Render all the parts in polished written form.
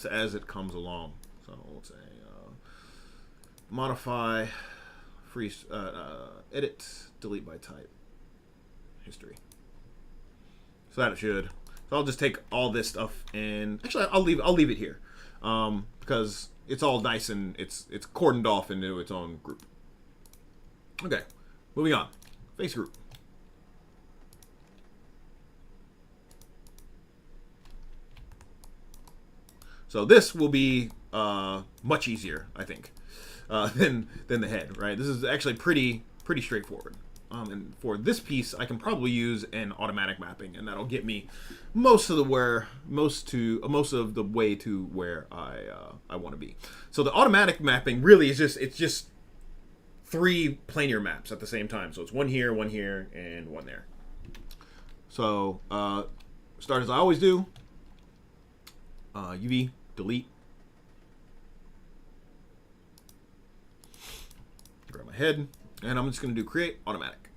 as it comes along. So let's say modify, freeze, edit, delete by type, history. So that should. So I'll just take all this stuff and actually I'll leave it here because it's all nice and it's cordoned off into its own group. Okay, moving on. Face group. So this will be much easier, I think, than the head. Right? This is actually pretty straightforward. And for this piece, I can probably use an automatic mapping, and that'll get me most of the way to where I want to be. So the automatic mapping really is just 3 planar maps at the same time. So it's one here, and one there. So start as I always do. UV delete. Grab my head. And I'm just going to do create automatic.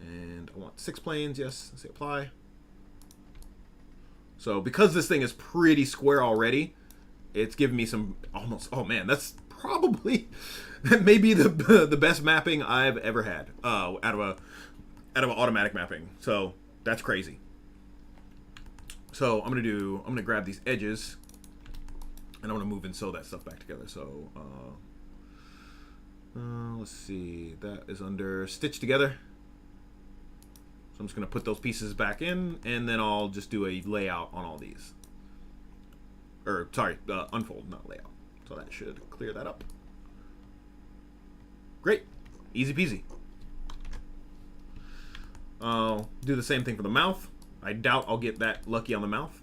And I want 6 planes. Yes. Say apply. So because this thing is pretty square already, it's giving me some almost. Oh man, that's probably that may be the best mapping I've ever had out of an automatic mapping. So that's crazy. So I'm gonna grab these edges, and I'm gonna move and sew that stuff back together. So. Let's see, that is under stitch together. So I'm just going to put those pieces back in, and then I'll just do a layout on all these. Or, sorry, unfold, not layout. So that should clear that up. Great. Easy peasy. I'll do the same thing for the mouth. I doubt I'll get that lucky on the mouth.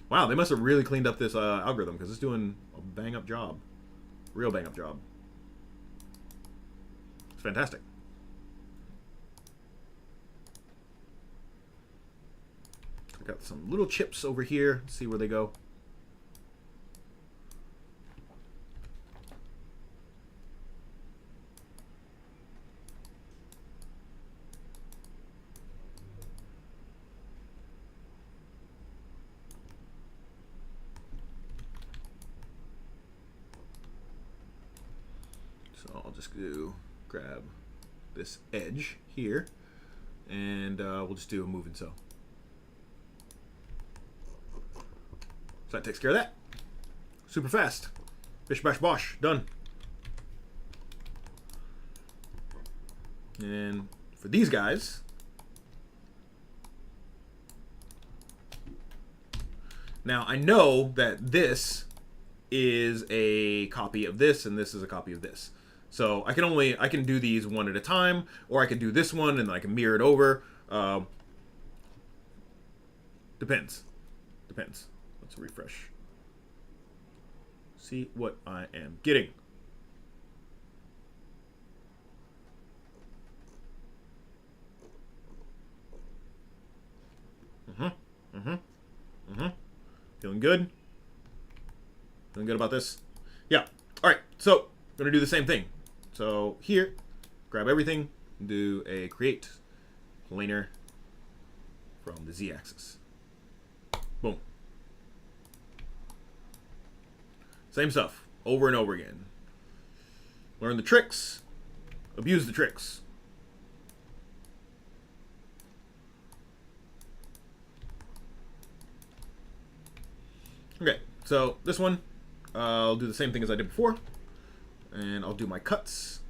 Wow, they must have really cleaned up this algorithm because it's doing a bang-up job. Real bang-up job. It's fantastic. I've got some little chips over here. Let's see where they go. So I'll just grab this edge here, and we'll just do a move and sew. So that takes care of that. Super fast. Bish bash bosh. Done. And for these guys, now I know that this is a copy of this, and this is a copy of this. So I can do these one at a time, or I can do this one and I can mirror it over. Depends. Let's refresh. See what I am getting. Feeling good? Feeling good about this? Yeah. All right. So I'm gonna do the same thing. So here, grab everything, do a create planar from the z-axis. Boom. Same stuff over and over again. Learn the tricks, abuse the tricks. Okay, so this one, I'll do the same thing as I did before. And I'll do my cuts.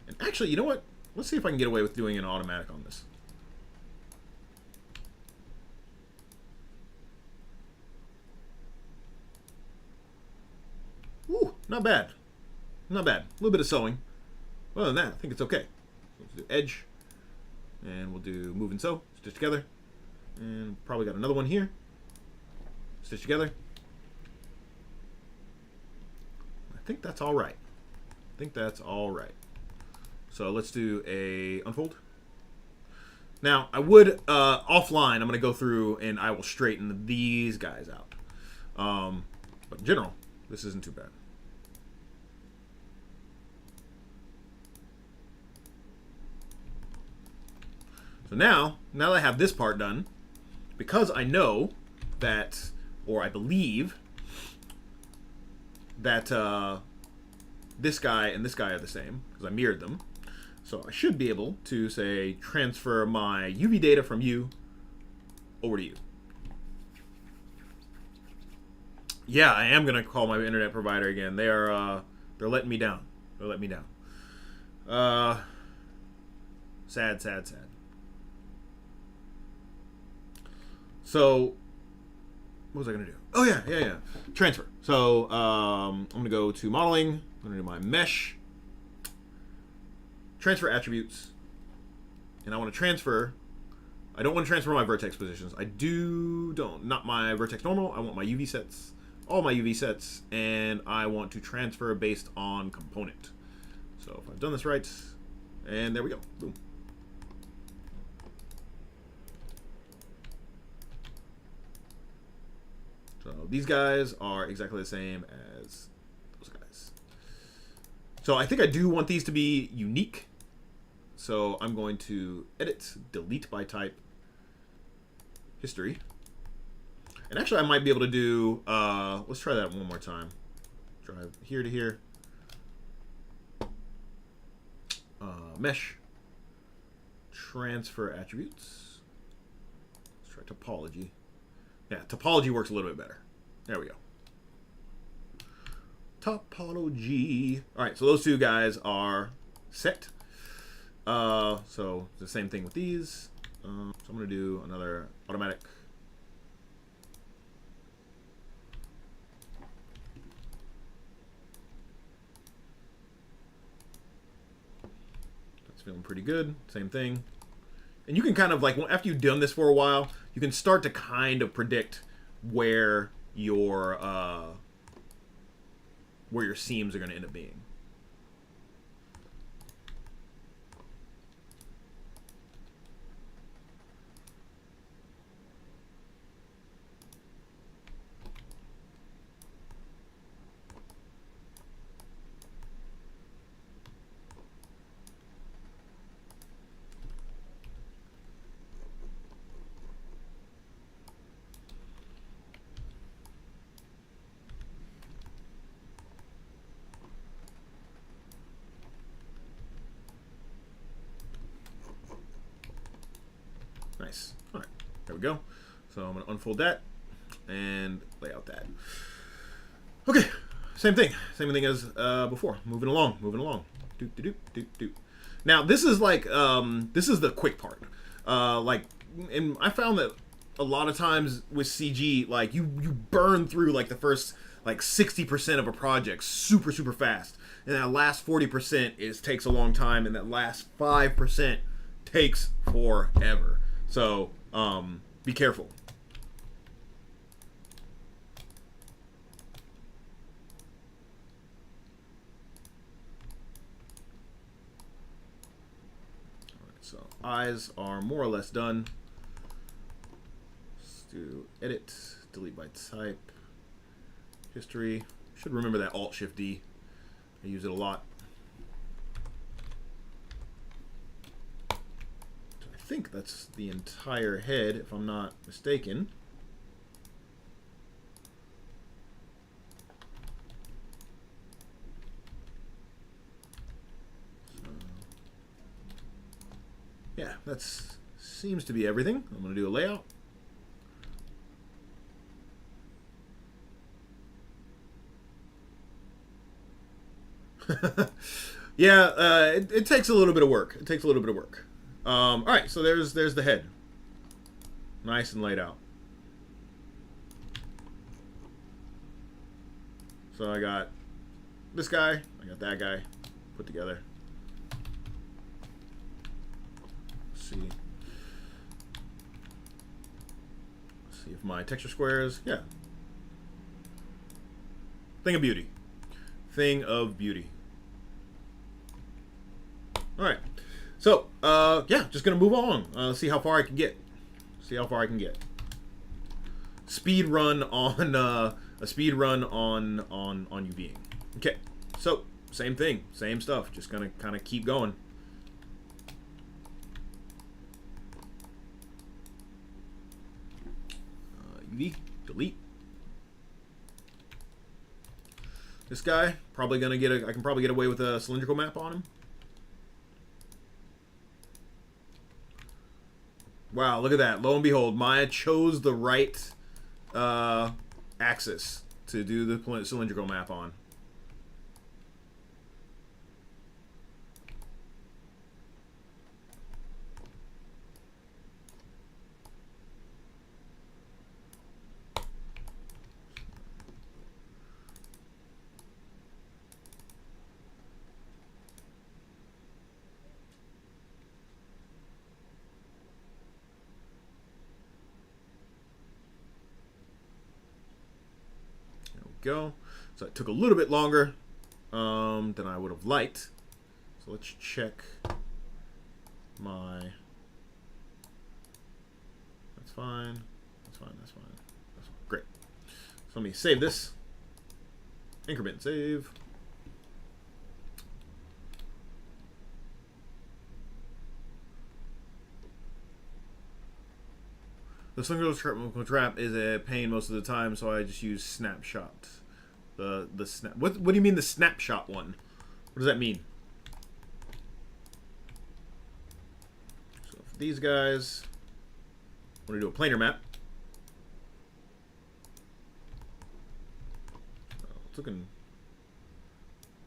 And actually, you know what? Let's see if I can get away with doing an automatic on this. Ooh, not bad. Not bad. A little bit of sewing. Other than that, I think it's okay. Let's do edge. And we'll do move and sew. Stitch together. And probably got another one here. Stitch together. I think that's all right. So let's do a unfold. Now I would offline. I'm going to go through and I will straighten these guys out. But in general, this isn't too bad. So now that I have this part done, because I know that, or I believe that this guy and this guy are the same, because I mirrored them. So I should be able to, say, transfer my UV data from you over to you. Yeah, I am gonna call my internet provider again. They're letting me down. They're letting me down. Sad, sad, sad. So, what was I gonna do? Oh yeah. Transfer. So I'm gonna go to modeling. I'm gonna do my mesh. Transfer attributes, and I want to transfer. I don't want to transfer my vertex positions. Not my vertex normal. I want my UV sets, all my UV sets, and I want to transfer based on component. So if I've done this right, and there we go. Boom. So these guys are exactly the same as those guys. So I think I do want these to be unique. So I'm going to edit, delete by type, history. And actually I might be able to do, let's try that one more time. Drive here to here. Mesh. Transfer attributes. Let's try topology. Yeah, topology works a little bit better. There we go. Topology. All right, so those two guys are set. So the same thing with these. So I'm going to do another automatic. That's feeling pretty good. Same thing. And you can kind of like, after you've done this for a while, you can start to kind of predict where your seams are going to end up being. Nice. All right, there we go. So I'm going to unfold that and lay out that. Okay, same thing as before. Moving along. Doop, doop, doop, doop. Now this is like this is the quick part. And I found that a lot of times with CG, like you burn through like the first like 60% of a project super fast, and that last 40% takes a long time, and that last 5% takes forever. So, be careful. All right, so eyes are more or less done. Let's do edit, delete by type, history. Should remember that Alt-Shift-D. I use it a lot. I think that's the entire head, if I'm not mistaken. So, yeah, that seems to be everything. I'm going to do a layout. Yeah, it takes a little bit of work. All right, so there's the head, nice and laid out. So I got this guy, I got that guy put together. Let's see if my texture squares. Yeah, thing of beauty. All right. So, yeah, just gonna move on. See how far I can get. Speed run on a speed run on UVing. Okay. So, same thing, same stuff. Just gonna kind of keep going. UV, delete. This guy, probably gonna get I can probably get away with a cylindrical map on him. Wow, look at that. Lo and behold, Maya chose the right axis to do the cylindrical map on. Go. So it took a little bit longer than I would have liked. So let's check my. That's fine. That's fine. That's fine. That's fine. Great. So let me save this. Increment save. The cylindrical trap is a pain most of the time, so I just use snapshot. The snap. What do you mean the snapshot one? What does that mean? So for these guys, I'm gonna do a planar map. It's looking.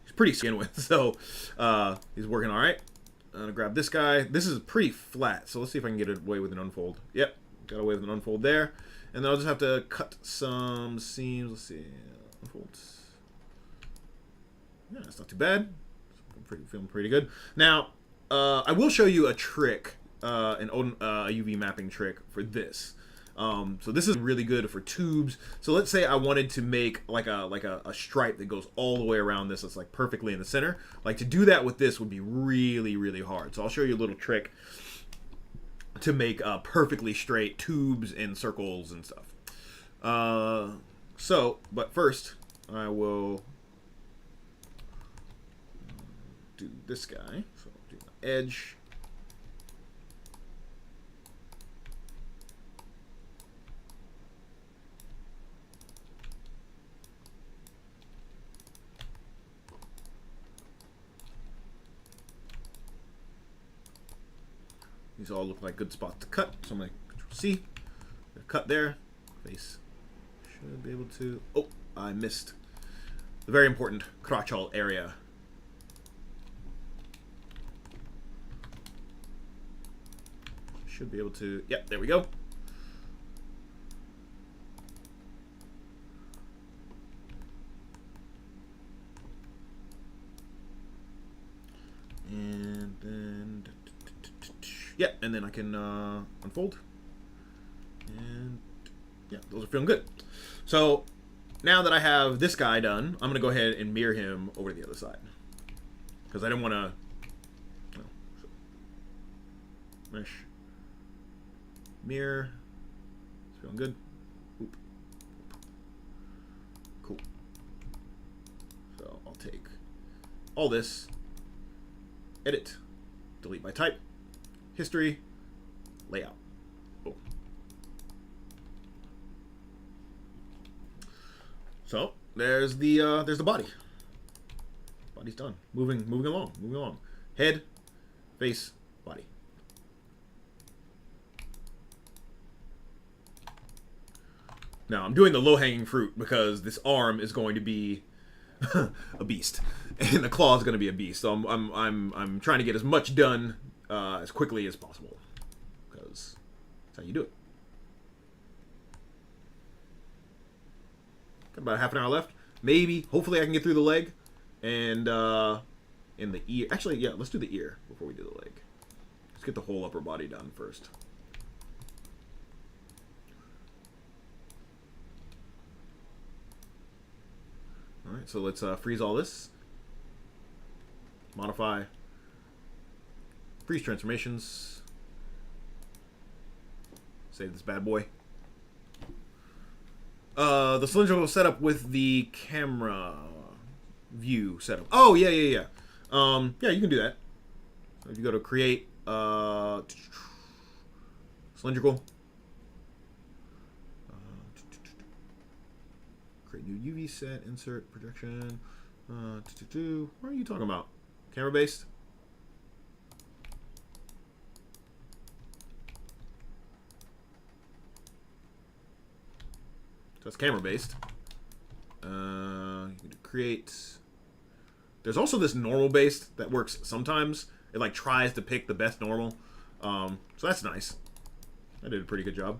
He's pretty skin with, so he's working all right. I'm gonna grab this guy. This is pretty flat, so let's see if I can get away with an unfold. Yep. Got away with an unfold there. And then I'll just have to cut some seams. Let's see. Unfolds. Yeah, it's not too bad. Feeling pretty good. Now, I will show you a trick, a UV mapping trick for this. So this is really good for tubes. So let's say I wanted to make like a stripe that goes all the way around this. That's like perfectly in the center. Like to do that with this would be really, really hard. So I'll show you a little trick to make perfectly straight tubes and circles and stuff. But first, I will do this guy. So I'll do my edge. These all look like good spots to cut, so I'm going to Control C. Cut there. Face should be able to. Oh, I missed the very important crotch hole area. Should be able to. Yep, there we go. And then. Yeah, and then I can unfold. And yeah, those are feeling good. So now that I have this guy done, I'm going to go ahead and mirror him over to the other side. Because I didn't want to... Mesh. Mirror. It's feeling good. Oop. Cool. So I'll take all this. Edit. Delete by type. History, layout. Boom. So there's the body. Body's done. Moving along. Head, face, body. Now I'm doing the low-hanging fruit because this arm is going to be a beast, and the claw is going to be a beast. So I'm trying to get as much done as quickly as possible, because that's how you do it. Got about half an hour left. Maybe, hopefully I can get through the leg, and in the ear. Actually, yeah, let's do the ear before we do the leg. Let's get the whole upper body done first. All right, so let's freeze all this. Modify. Freeze transformations. Save this bad boy. The cylindrical setup with the camera view setup. Oh, yeah. Yeah, you can do that. So if you go to create cylindrical. new UV set, insert, projection. What are you talking about? Camera based? So it's camera based. You can create. There's also this normal based that works sometimes. It like tries to pick the best normal. So that's nice. I did a pretty good job.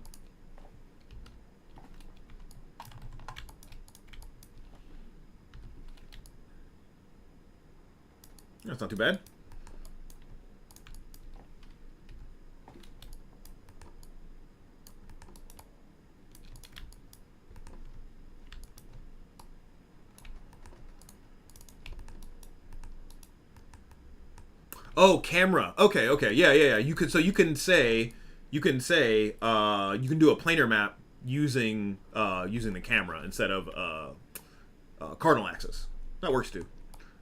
That's not too bad. Oh, camera. Okay, okay. Yeah. You could you can you can do a planar map using using the camera instead of cardinal axis. That works too.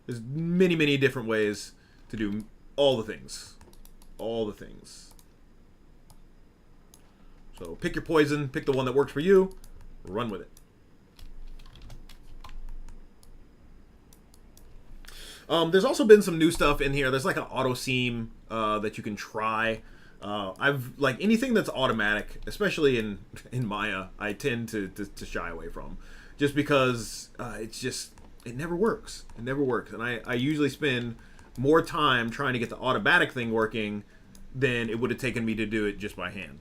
There's many different ways to do all the things. All the things. So pick your poison, pick the one that works for you, run with it. There's also been some new stuff in here. There's like an auto seam that you can try. I've like anything that's automatic, especially in Maya, I tend to shy away from, just because it never works. It never works, and I usually spend more time trying to get the automatic thing working than it would have taken me to do it just by hand.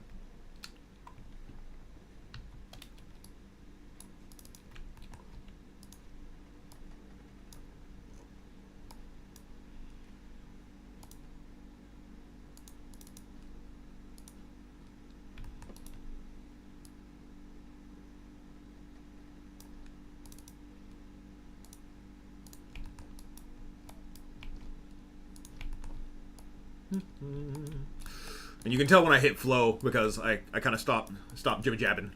And you can tell when I hit flow because I kind of stop jibba jabbing.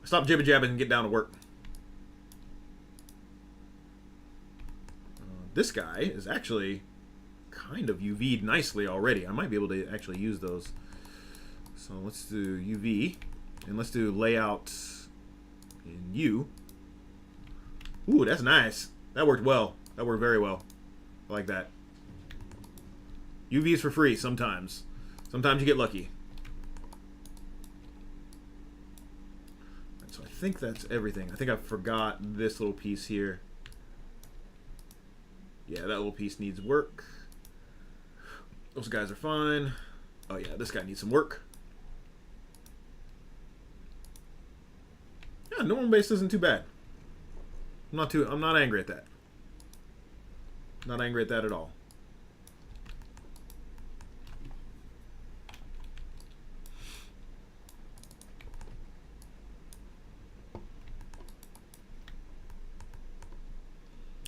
Stop jibba jabbing and get down to work. This guy is actually kind of UV'd nicely already. I might be able to actually use those. So let's do UV and let's do layout in U. Ooh, that's nice. That worked well. That worked very well. I like that. UV is for free sometimes. Sometimes you get lucky. Right, so I think that's everything. I think I forgot this little piece here. Yeah, that little piece needs work. Those guys are fine. Oh yeah, this guy needs some work. Yeah, normal base isn't too bad. I'm not angry at that. Not angry at that at all.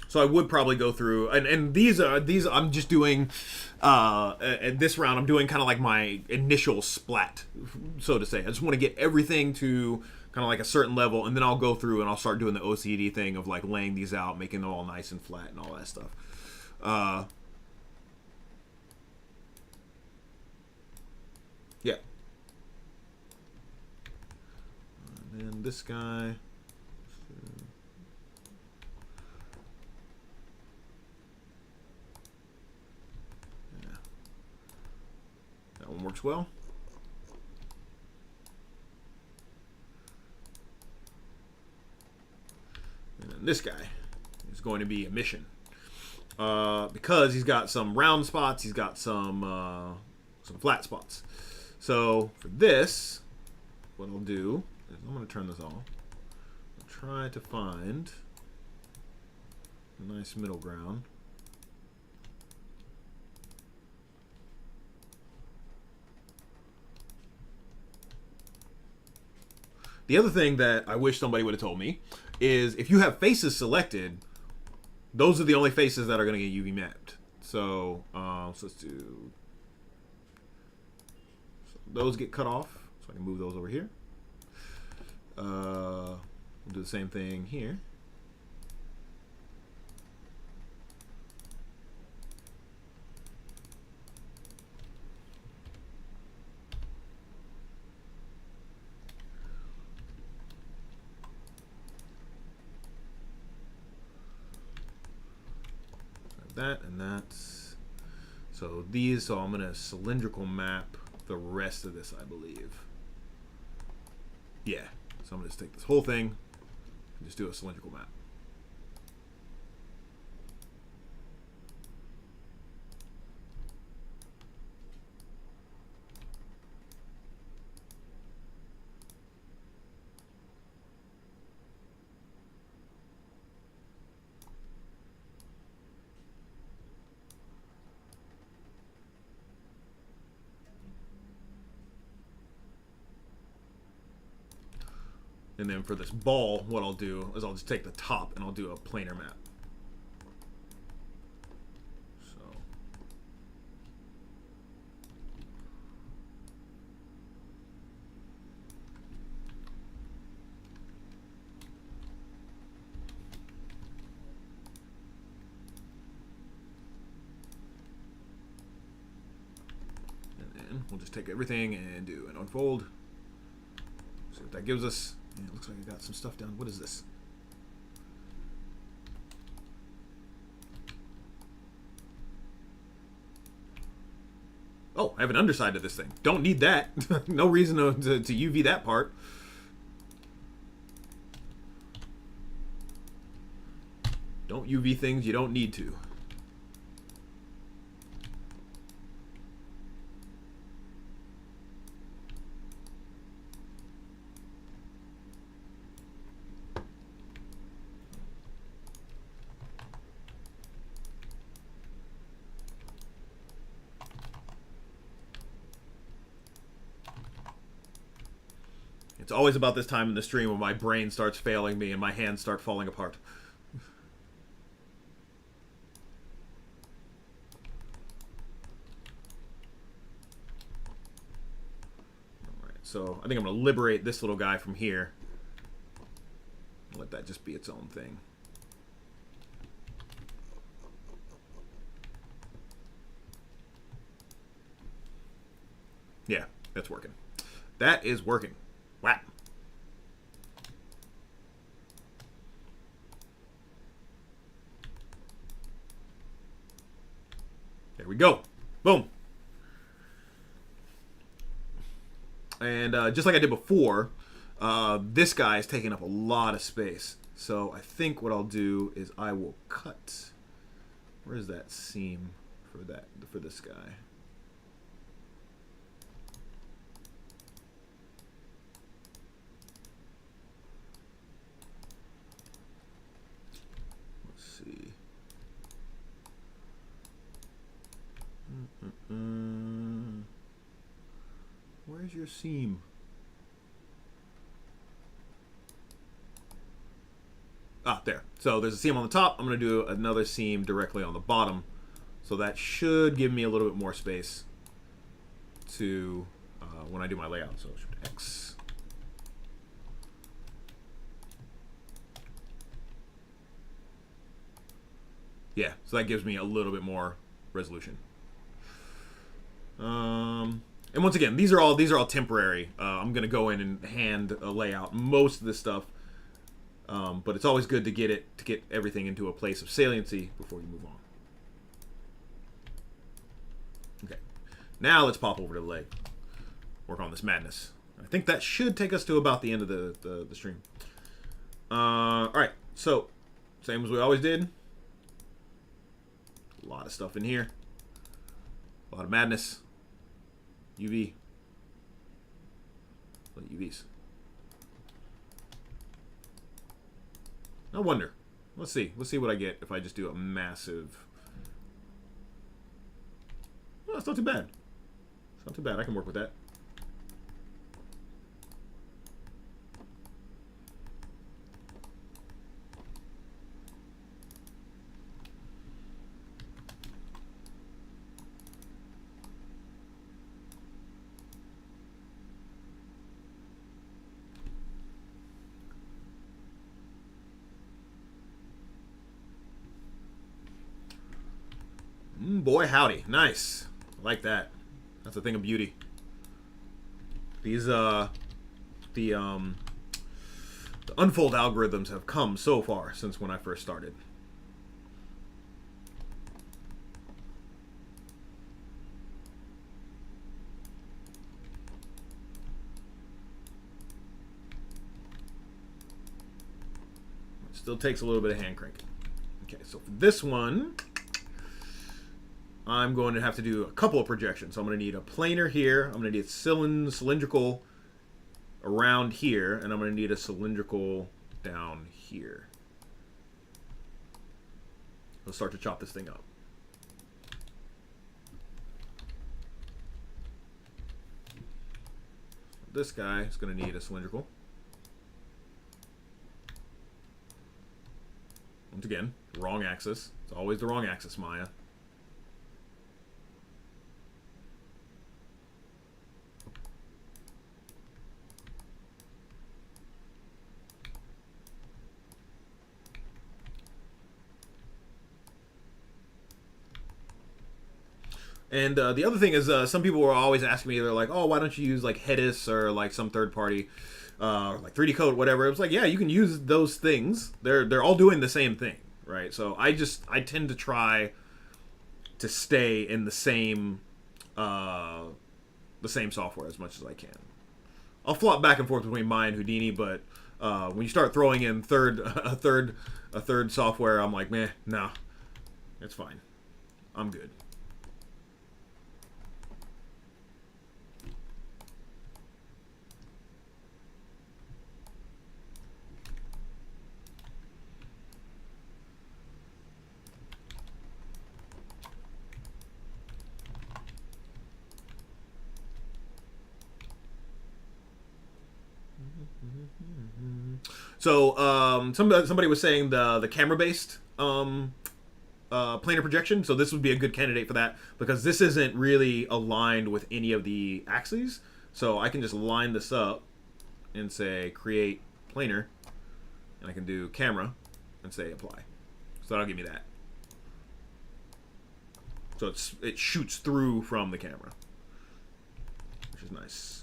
So I would probably go through, and these I'm just doing, at this round I'm doing kind of like my initial splat, so to say. I just want to get everything to kind of like a certain level, and then I'll go through and I'll start doing the OCD thing of like laying these out, making them all nice and flat and all that stuff. Yeah. And then this guy. One works well. And then this guy is going to be a mission. Because he's got some round spots, he's got some flat spots. So for this, what I'll do is I'm going to turn this off. I'll try to find a nice middle ground. The other thing that I wish somebody would have told me is if you have faces selected, those are the only faces that are going to get UV mapped. So, so let's do... So those get cut off, so I can move those over here. We'll do the same thing here. that, and that's... So these, so I'm going to cylindrical map the rest of this, I believe. Yeah. So I'm going to just take this whole thing and just do a cylindrical map. And then for this ball, what I'll do is I'll just take the top and I'll do a planar map. So. And then we'll just take everything and do an unfold. See what that gives us. Yeah, it looks like I got some stuff down. What is this? Oh, I have an underside to this thing. Don't need that. No reason to UV that part. Don't UV things you don't need to. It's always about this time in the stream when my brain starts failing me and my hands start falling apart. Alright, so I think I'm going to liberate this little guy from here. Let that just be its own thing. Yeah, that's working. That is working. Wow. There we go. Boom. And just like I did before, this guy is taking up a lot of space. So I think what I'll do is I will cut. Where's that seam for this guy? Where's your seam? Ah, there. So there's a seam on the top. I'm going to do another seam directly on the bottom. So that should give me a little bit more space to when I do my layout. So Shift X. Yeah, so that gives me a little bit more resolution. And once again, these are all temporary. I'm gonna go in and hand lay out most of this stuff, but it's always good to get everything into a place of saliency before you move on. Okay, now let's pop over to the leg. Work on this madness. I think that should take us to about the end of the stream. All right, so same as we always did. A lot of stuff in here. A lot of madness. UV. UVs. I wonder. Let's see. Let's see what I get if I just do a massive... Well, it's not too bad. It's not too bad. I can work with that. Boy, howdy. Nice. I like that. That's a thing of beauty. These, the unfold algorithms have come so far since when I first started. Still takes a little bit of hand cranking. Okay, so for this one, I'm going to have to do a couple of projections. So I'm going to need a planar here. I'm going to need a cylindrical around here, and I'm going to need a cylindrical down here. Let's start to chop this thing up. This guy is going to need a cylindrical. Once again, wrong axis. It's always the wrong axis, Maya. And the other thing is, some people were always asking me, they're like, "Oh, why don't you use like Hedis or like some third party, like 3D Code, whatever?" It was like, yeah, you can use those things. They're all doing the same thing, right? So I tend to try to stay in the same software as much as I can. I'll flop back and forth between Maya and Houdini, but when you start throwing in a third software, I'm like, meh, no, it's fine, I'm good. So somebody was saying the camera-based planar projection. So this would be a good candidate for that because this isn't really aligned with any of the axes. So I can just line this up and say create planar, and I can do camera and say apply. So that'll give me that. So it shoots through from the camera, which is nice.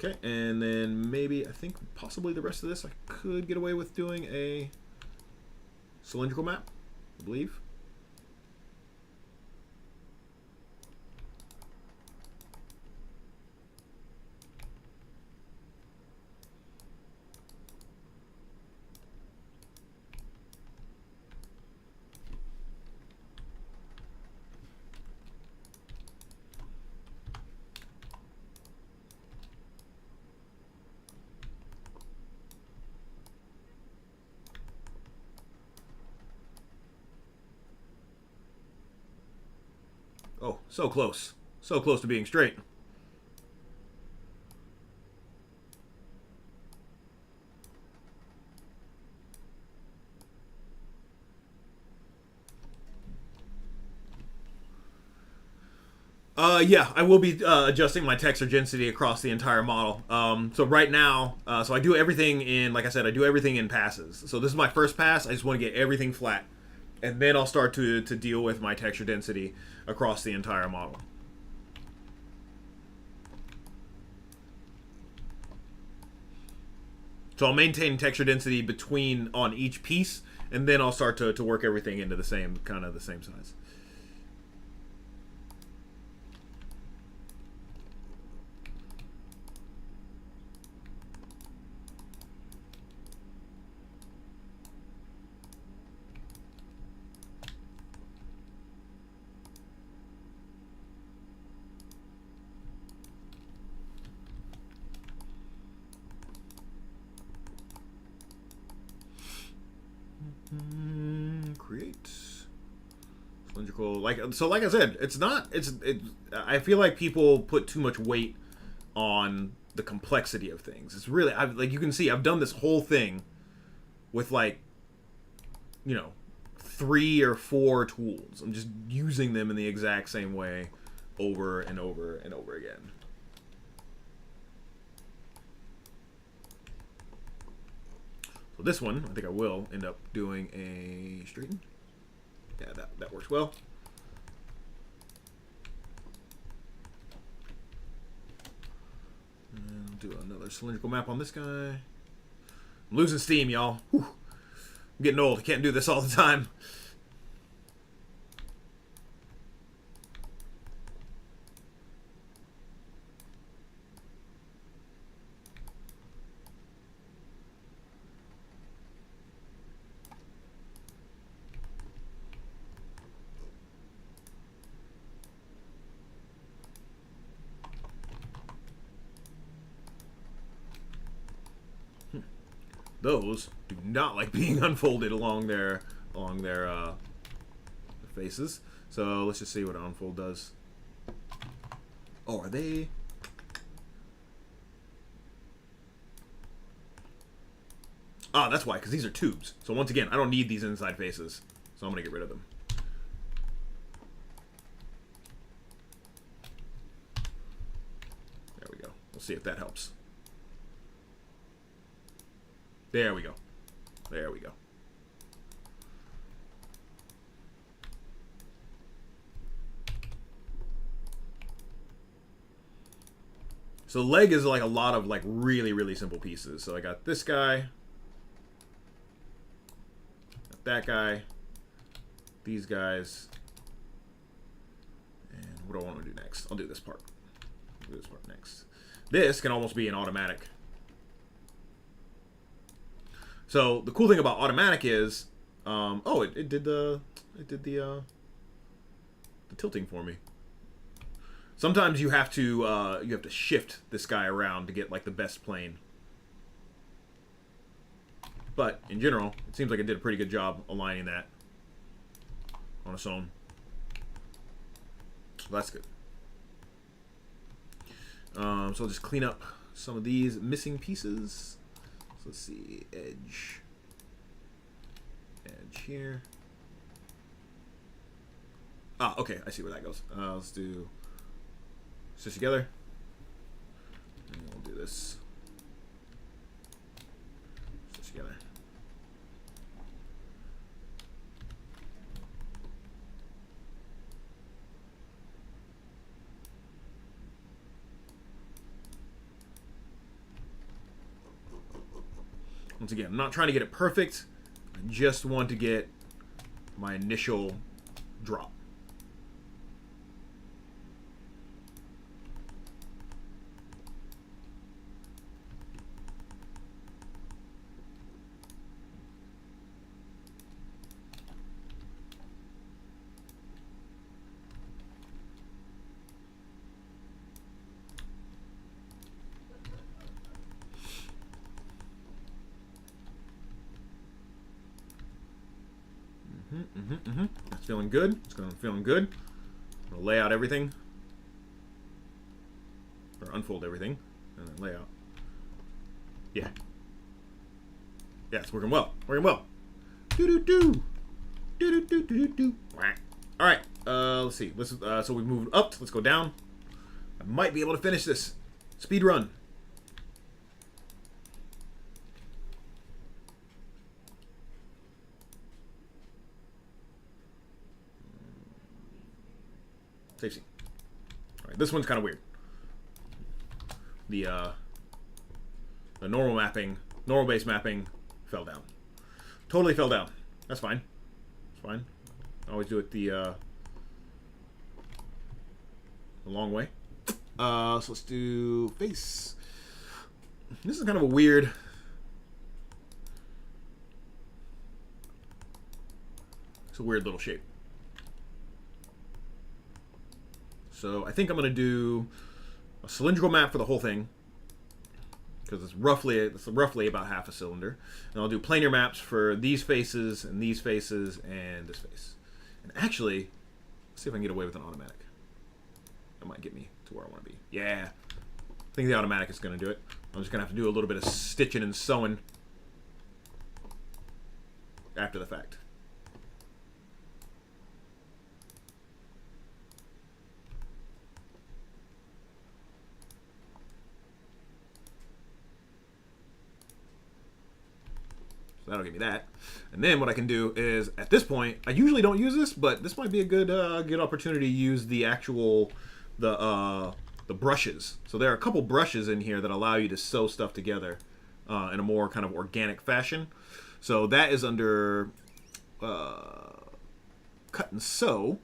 Okay, and then maybe, I think possibly the rest of this I could get away with doing a cylindrical map, I believe. Oh, so close. So close to being straight. Yeah, I will be adjusting my texture density across the entire model. So right now, so I do everything in, like I said, I do everything in passes. So this is my first pass. I just want to get everything flat. And then I'll start to deal with my texture density across the entire model. So I'll maintain texture density on each piece, and then I'll start to work everything into the same size. Create cylindrical, like I said, I feel like people put too much weight on the complexity of things. It's really, like you can see, I've done this whole thing with like, 3 or 4 tools. I'm just using them in the exact same way over and over and over again. So this one, I think I will end up doing a straighten. Yeah, that works well. And I'll do another cylindrical map on this guy. I'm losing steam, y'all. I'm getting old. I can't do this all the time. those do not like being unfolded along their faces. So let's just see what an unfold does. Oh, are they? Ah, that's why, because these are tubes. So once again, I don't need these inside faces. So I'm going to get rid of them. There we go. We'll see if that helps. There we go. There we go. So leg is like a lot of like really, really simple pieces. So I got this guy. Got that guy. These guys. And what do I want to do next? I'll do this part. I'll do this part next. This can almost be an automatic. So the cool thing about automatic is, oh, it did the tilting for me. Sometimes you have to shift this guy around to get like the best plane. But in general, it seems like it did a pretty good job aligning that on its own. So that's good. So I'll just clean up some of these missing pieces. So let's see, edge here. Ah, okay, I see where that goes. Let's do stitch together, and we'll do this. Stitch together. Once again, I'm not trying to get it perfect. I just want to get my initial drop. That's feeling good. It's going feeling good. I'm gonna lay out everything, or unfold everything, and then lay out. Yeah. Yeah, it's working well. Working well. Do do do. Do do do do do. All right. Let's see. Let's. So we moved up. Let's go down. I might be able to finish this. Speed run. Safety. All right, this one's kind of weird. The normal mapping, normal base mapping, fell down. Totally fell down. That's fine. It's fine. I always do it the long way. So let's do face. This is kind of a weird. It's a weird little shape. So I think I'm going to do a cylindrical map for the whole thing, because it's roughly about half a cylinder. And I'll do planar maps for these faces and this face. And actually, let's see if I can get away with an automatic. That might get me to where I want to be. Yeah, I think the automatic is going to do it. I'm just going to have to do a little bit of stitching and sewing after the fact. That'll give me that. And then what I can do is, at this point, I usually don't use this, but this might be a good good opportunity to use the actual, the brushes. So there are a couple brushes in here that allow you to sew stuff together in a more kind of organic fashion. So that is under cut and sew.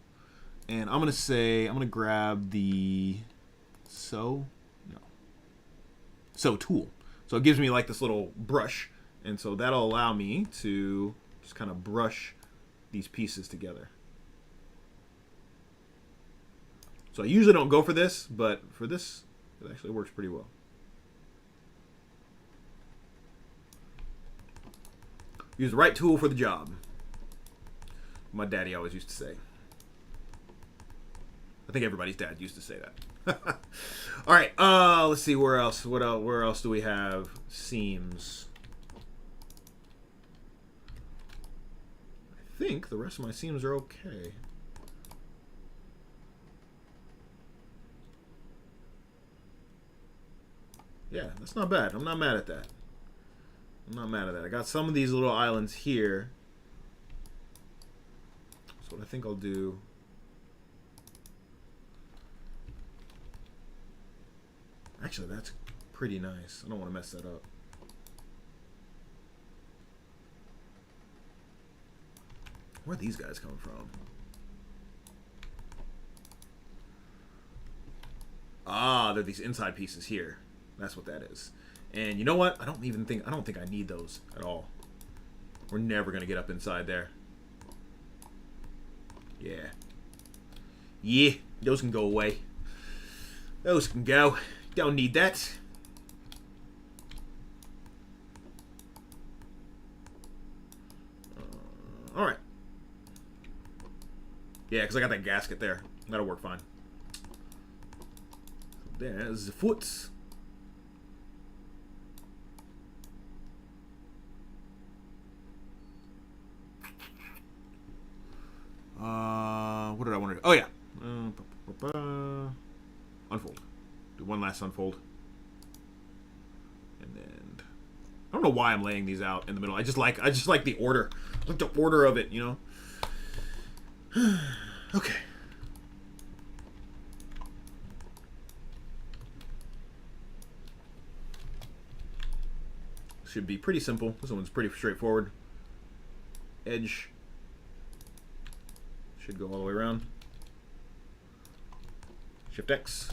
And I'm going to grab the sew tool. So it gives me like this little brush. And so that'll allow me to just kind of brush these pieces together. So I usually don't go for this, but for this, it actually works pretty well. Use the right tool for the job. My daddy always used to say. I think everybody's dad used to say that. All right. Let's see where else. Where else do we have seams? I think the rest of my seams are okay. Yeah, that's not bad. I'm not mad at that. I'm not mad at that. I got some of these little islands here. So what I think I'll do. Actually, that's pretty nice. I don't want to mess that up. Where are these guys coming from? Ah, they're these inside pieces here. That's what that is. And you know what? I don't think I need those at all. We're never gonna get up inside there. Yeah. Yeah, those can go away. Those can go. Don't need that. Alright. Yeah, because I got that gasket there. That'll work fine. There's the foots. What did I want to do? Oh, yeah. Unfold. Do one last unfold. And then I don't know why I'm laying these out in the middle. I just like the order. I like the order of it, you know? Okay. Should be pretty simple. This one's pretty straightforward. Edge should go all the way around. Shift X,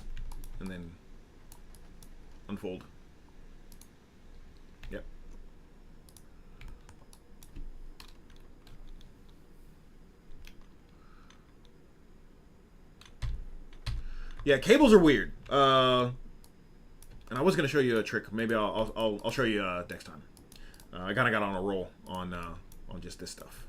and then unfold. Yep. Yeah, cables are weird. And I was gonna show you a trick. Maybe I'll show you next time. I kind of got on a roll on just this stuff.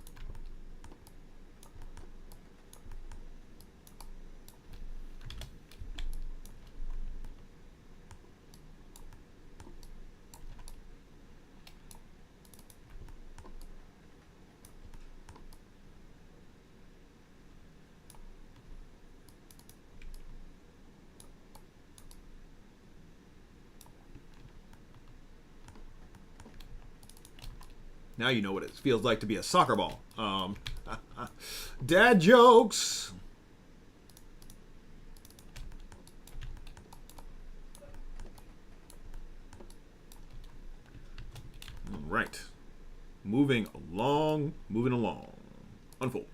Now you know what it feels like to be a soccer ball. Dad jokes. All right. Moving along. Unfold.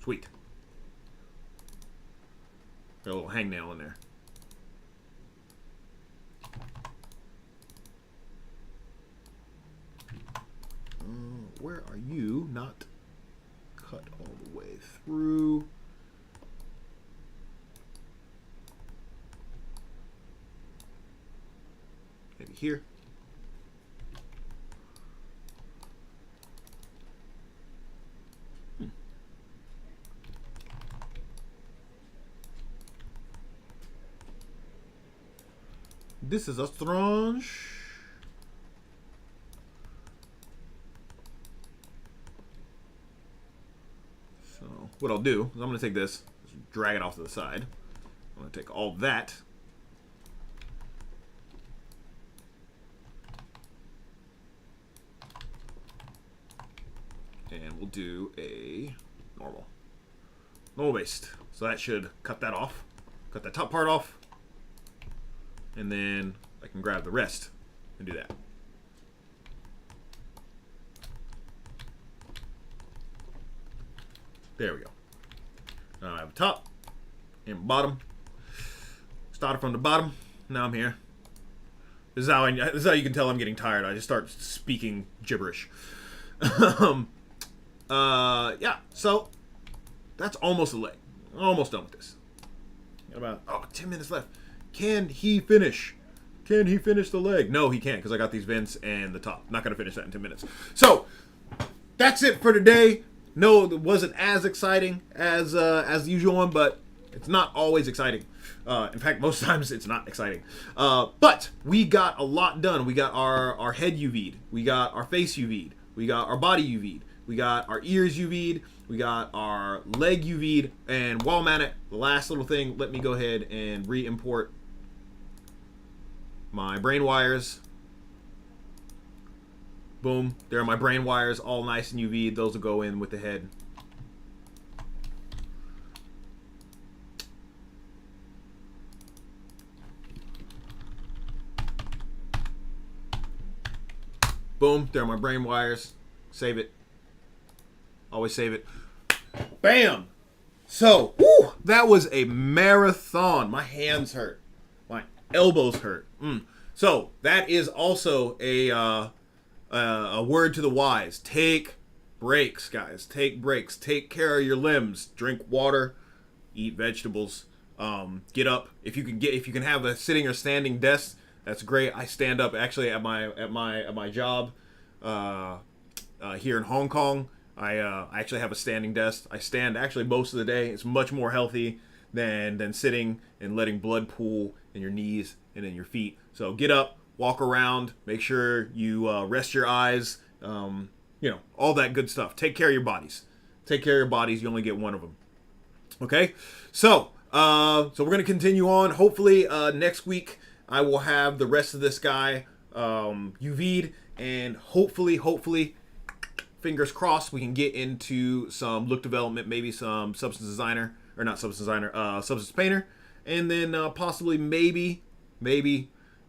Sweet. Got a little hangnail in there. Where are you? Not cut all the way through. Maybe here. This is a strange. What I'll do is I'm going to take this, drag it off to the side. I'm going to take all that. And we'll do a normal based. So that should cut that off. Cut that top part off. And then I can grab the rest and do that. There we go. Now I have top and bottom. Started from the bottom. Now I'm here. This is how you can tell I'm getting tired. I just start speaking gibberish. Yeah. So that's almost a leg. Almost done with this. Got about 10 minutes left. Can he finish? can he finish the leg? No, he can't because I got these vents and the top. Not going to finish that in 10 minutes. So, that's it for today. No, it wasn't as exciting as the usual one, but it's not always exciting. In fact, most times it's not exciting. But we got a lot done. We got our head UV'd. We got our face UV'd. We got our body UV'd. We got our ears UV'd. We got our leg UV'd. And while I'm at it, the last little thing, let me go ahead and re-import my brain wires. Boom. There are my brain wires, all nice and UV'd. Those will go in with the head. Boom. There are my brain wires. Save it. Always save it. Bam! So, whew, that was a marathon. My hands hurt. My elbows hurt. So, that is also a word to the wise. Take breaks, guys. Take breaks. Take care of your limbs. Drink water. Eat vegetables. Get up. If you can have a sitting or standing desk, that's great. I stand up actually at my job here in Hong Kong. I actually have a standing desk. I stand actually most of the day. It's much more healthy than sitting and letting blood pool in your knees and in your feet. So get up, walk around, make sure you rest your eyes, all that good stuff. Take care of your bodies. Take care of your bodies. You only get one of them. Okay? So we're going to continue on. Hopefully next week I will have the rest of this guy UV'd, and hopefully, fingers crossed, we can get into some look development, maybe some substance painter, and then possibly maybe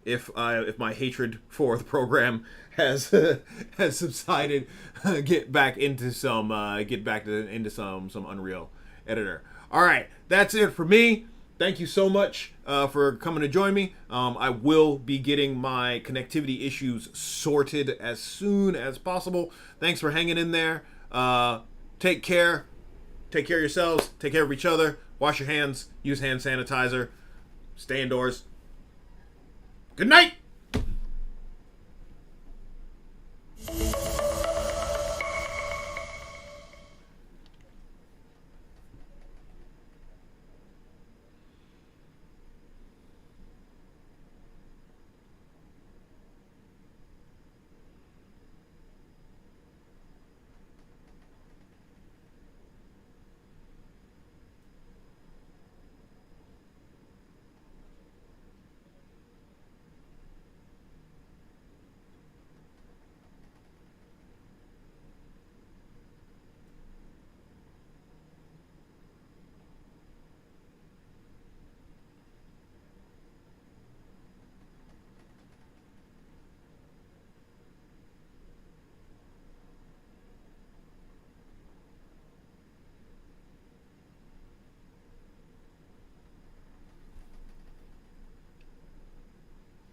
if my hatred for the program has has subsided, get back into some Unreal editor. All right, that's it for me. Thank you so much for coming to join me. I will be getting my connectivity issues sorted as soon as possible. Thanks for hanging in there. Take care. Take care of yourselves. Take care of each other. Wash your hands. Use hand sanitizer. Stay indoors. Good night.